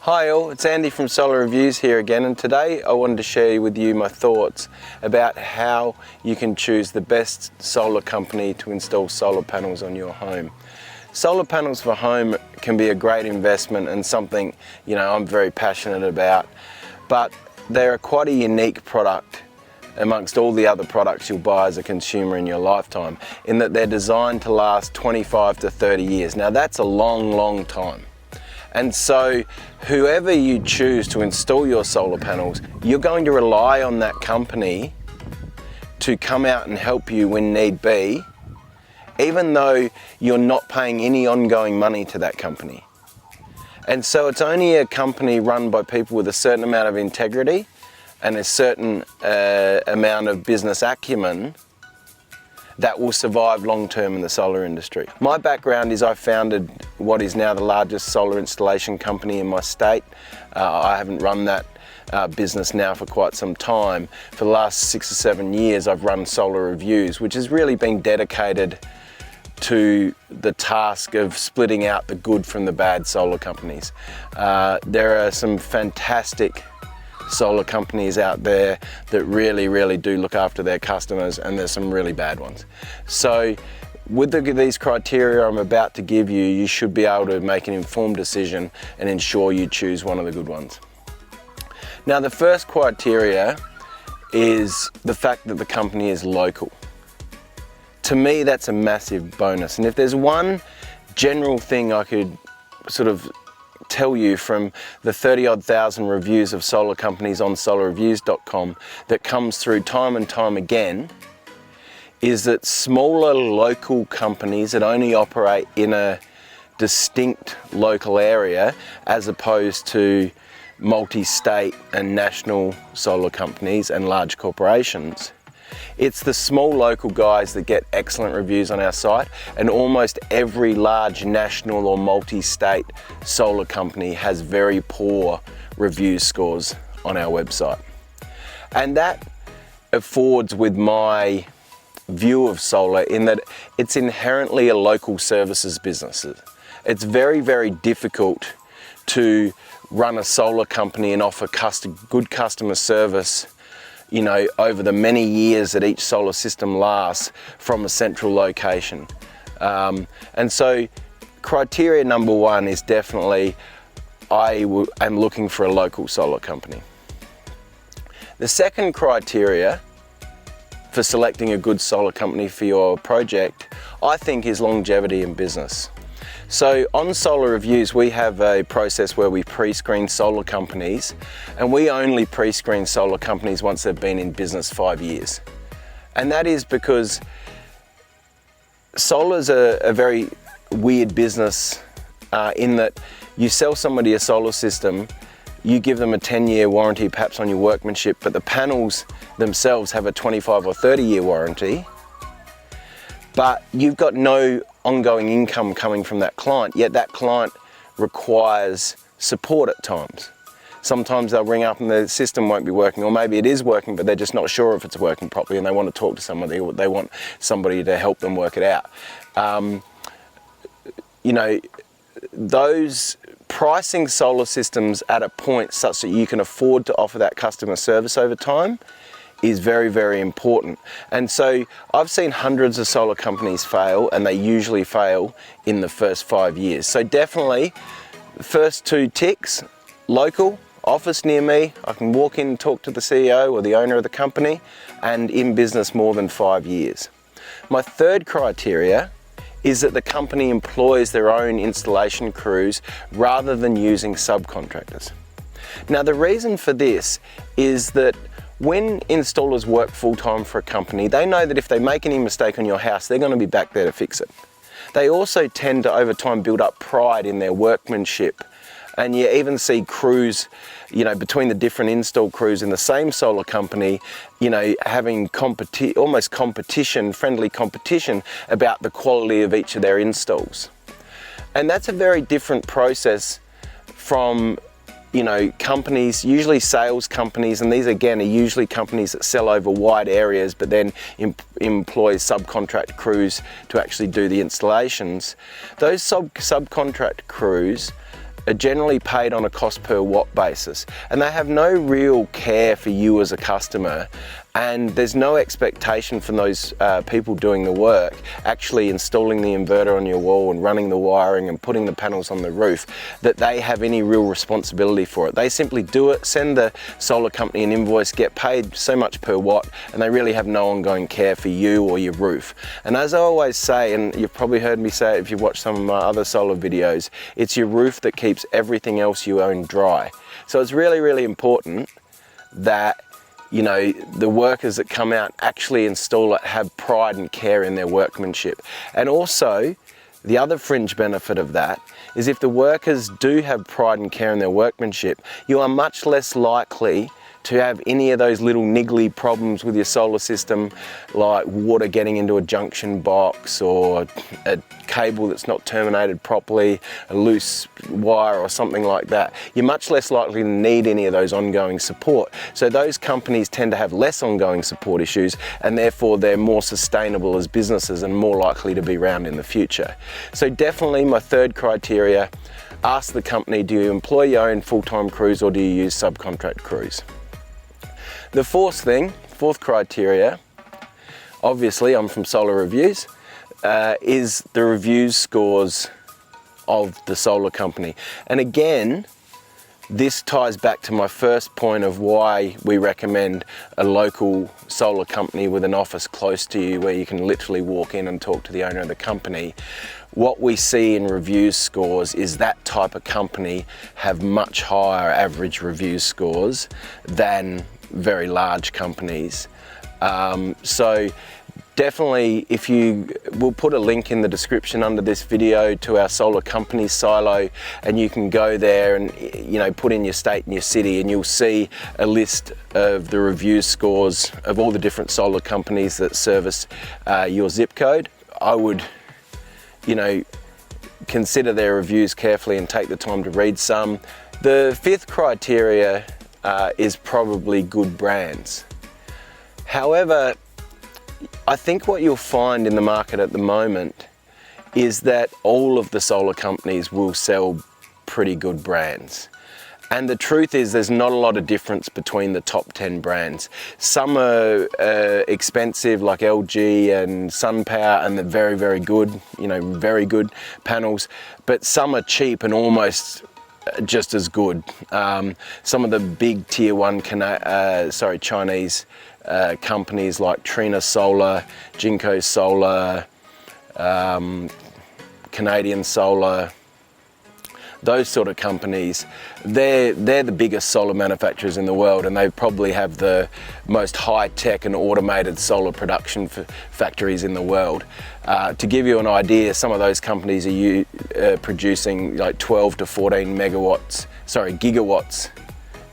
Hi all, it's Andy from Solar Reviews here again, and today I wanted to share with you my thoughts about how you can choose the best solar company to install solar panels on your home. Solar panels for home can be a great investment and something I'm very passionate about, but they're quite a unique product amongst all the other products you'll buy as a consumer in your lifetime, in that they're designed to last 25 to 30 years. Now that's a long time. And so whoever you choose to install your solar panels, you're going to rely on that company to come out and help you when need be, even though you're not paying any ongoing money to that company. And so it's only a company run by people with a certain amount of integrity and a certain amount of business acumen that will survive long term in the solar industry. My background is I founded what is now the largest solar installation company in my state. I haven't run that business now for quite some time. For the last 6 or 7 years I've run Solar Reviews, which has really been dedicated to the task of splitting out the good from the bad solar companies. There are some fantastic solar companies out there that really do look after their customers, and there's some really bad ones. So with these criteria I'm about to give you, you should be able to make an informed decision and ensure you choose one of the good ones. Now the first criteria is the fact that the company is local. To me that's a massive bonus, and if there's one general thing I could sort of tell you from the 30-odd thousand reviews of solar companies on solarreviews.com that comes through time and time again, is that smaller local companies that only operate in a distinct local area, as opposed to multi-state and national solar companies and large corporations, it's the small local guys that get excellent reviews on our site, and almost every large national or multi-state solar company has very poor review scores on our website. And that affords with my view of solar in that it's inherently a local services business. It's very difficult to run a solar company and offer good customer service over the many years that each solar system lasts from a central location. And so criteria number one is definitely I am looking for a local solar company. The second criteria for selecting a good solar company for your project, I think, is longevity in business. So on Solar Reviews we have a process where we pre-screen solar companies, and we only pre-screen solar companies once they've been in business 5 years. And that is because solar's a very weird business in that you sell somebody a solar system, you give them a 10-year warranty perhaps on your workmanship, but the panels themselves have a 25 or 30-year warranty, but you've got no ongoing income coming from that client, yet that client requires support at times. Sometimes they'll ring up and the system won't be working, or maybe it is working but they're just not sure if it's working properly and they want to talk to somebody, or they want somebody to help them work it out. Those pricing solar systems at a point such that you can afford to offer that customer service over time is very important. And so I've seen hundreds of solar companies fail, and they usually fail in the first 5 years. So definitely the first two ticks: local, office near me, I can walk in and talk to the CEO or the owner of the company, and in business more than 5 years. My third criteria is that the company employs their own installation crews rather than using subcontractors. Now the reason for this is that when installers work full-time for a company, they know that if they make any mistake on your house, they're going to be back there to fix it. They also tend to over time build up pride in their workmanship, and you even see crews, between the different install crews in the same solar company, having almost friendly competition about the quality of each of their installs. And that's a very different process from companies, usually sales companies, and these again are usually companies that sell over wide areas but then employ subcontract crews to actually do the installations. Those subcontract crews are generally paid on a cost per watt basis, and they have no real care for you as a customer, and there's no expectation from those people doing the work, actually installing the inverter on your wall and running the wiring and putting the panels on the roof, that they have any real responsibility for it. They simply do it, send the solar company an invoice, get paid so much per watt, and they really have no ongoing care for you or your roof. And as I always say, and you've probably heard me say it if you've watched some of my other solar videos, it's your roof that keeps everything else you own dry. So it's really, really important that the workers that come out actually install it have pride and care in their workmanship. And also, the other fringe benefit of that is if the workers do have pride and care in their workmanship, you are much less likely to have any of those little niggly problems with your solar system, like water getting into a junction box or a cable that's not terminated properly, a loose wire or something like that. You're much less likely to need any of those ongoing support. So those companies tend to have less ongoing support issues, and therefore they're more sustainable as businesses and more likely to be around in the future. So definitely my third criteria, ask the company, do you employ your own full-time crews or do you use subcontract crews? The fourth criteria, obviously I'm from Solar Reviews, is the reviews scores of the solar company. And again, this ties back to my first point of why we recommend a local solar company with an office close to you where you can literally walk in and talk to the owner of the company. What we see in reviews scores is that type of company have much higher average reviews scores than very large companies. So definitely, we'll put a link in the description under this video to our solar company silo, and you can go there and put in your state and your city, and you'll see a list of the review scores of all the different solar companies that service your zip code. I would consider their reviews carefully and take the time to read some. The fifth criteria is probably good brands. However, I think what you'll find in the market at the moment is that all of the solar companies will sell pretty good brands. And the truth is there's not a lot of difference between the top 10 brands. Some are expensive, like LG and SunPower, and they're very, very good, very good panels. But some are cheap and almost just as good. Some of the big tier one Chinese companies like Trina Solar, Jinko Solar, Canadian Solar, those sort of companies, they're the biggest solar manufacturers in the world, and they probably have the most high-tech and automated solar production factories in the world. To give you an idea, some of those companies are producing like 12 to 14 gigawatts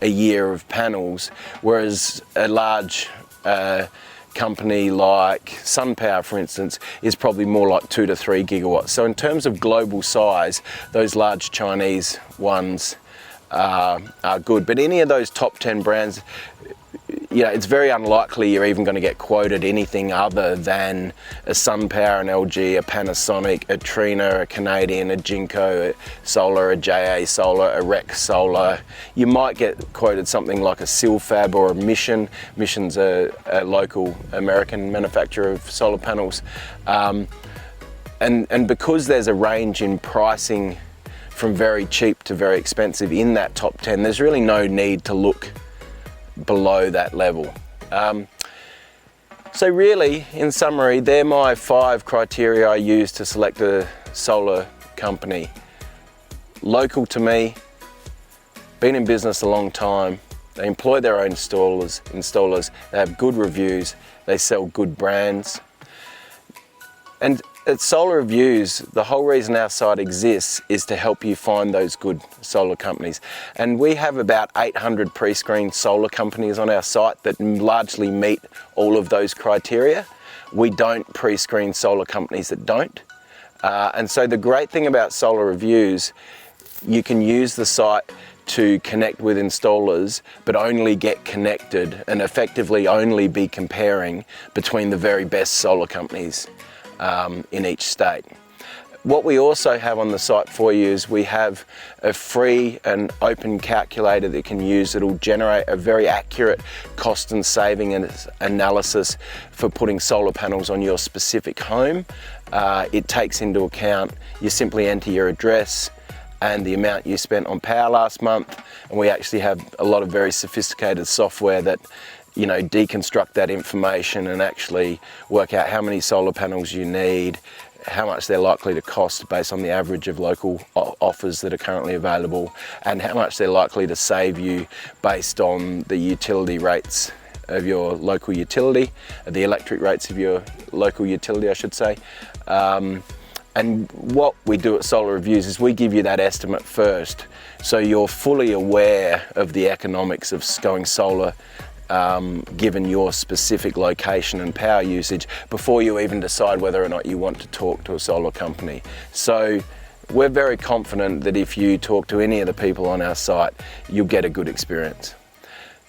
a year of panels, whereas a large company like SunPower, for instance, is probably more like 2 to 3 gigawatts. So in terms of global size, those large Chinese ones are good. But any of those top 10 brands, it's very unlikely you're even going to get quoted anything other than a SunPower, an LG, a Panasonic, a Trina, a Canadian, a Jinko Solar, a JA Solar, a Rec Solar. You might get quoted something like a Silfab or a Mission. Mission's a local American manufacturer of solar panels. And because there's a range in pricing from very cheap to very expensive in that top 10, there's really no need to look below that level. So really, in summary, they're my 5 criteria I use to select a solar company. Local to me, been in business a long time, they employ their own installers, they have good reviews, they sell good brands. And at Solar Reviews, the whole reason our site exists is to help you find those good solar companies. And we have about 800 pre-screened solar companies on our site that largely meet all of those criteria. We don't pre-screen solar companies that don't. And so the great thing about Solar Reviews, you can use the site to connect with installers, but only get connected and effectively only be comparing between the very best solar companies in each state. What we also have on the site for you is we have a free and open calculator that you can use. It'll generate a very accurate cost and saving analysis for putting solar panels on your specific home. It takes into account, you simply enter your address and the amount you spent on power last month, and we actually have a lot of very sophisticated software that deconstruct that information and actually work out how many solar panels you need, how much they're likely to cost based on the average of local offers that are currently available, and how much they're likely to save you based on the utility rates of your local utility, the electric rates of your local utility, I should say. And what we do at Solar Reviews is we give you that estimate first, so you're fully aware of the economics of going solar given your specific location and power usage before you even decide whether or not you want to talk to a solar company. So we're very confident that if you talk to any of the people on our site, you'll get a good experience.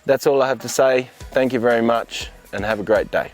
That's all I have to say. Thank you very much and have a great day.